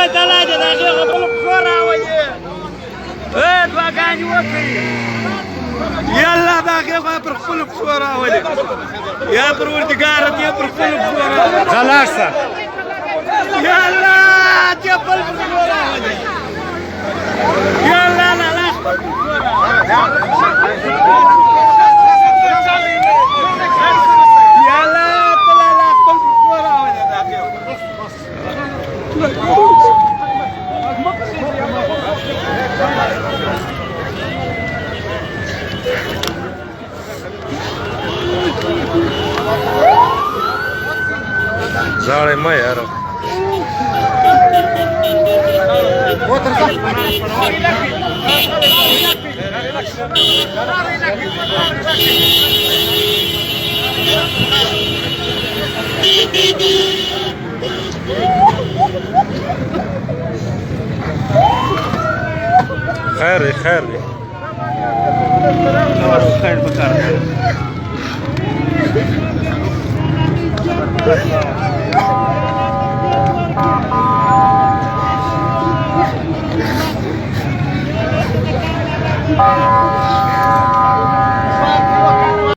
ثلاجة دقيقة بالبصورة وياه توقعني وفي يلا دقيقة يبرق بالبصورة ولي يبرق ولدقارة يبرق بالبصورة خلاص يلا جيب بالبصورة ولي يلا لا لا يلا طلع لا بالبصورة ولي زاري ما يعرف خيري خيري خير بكار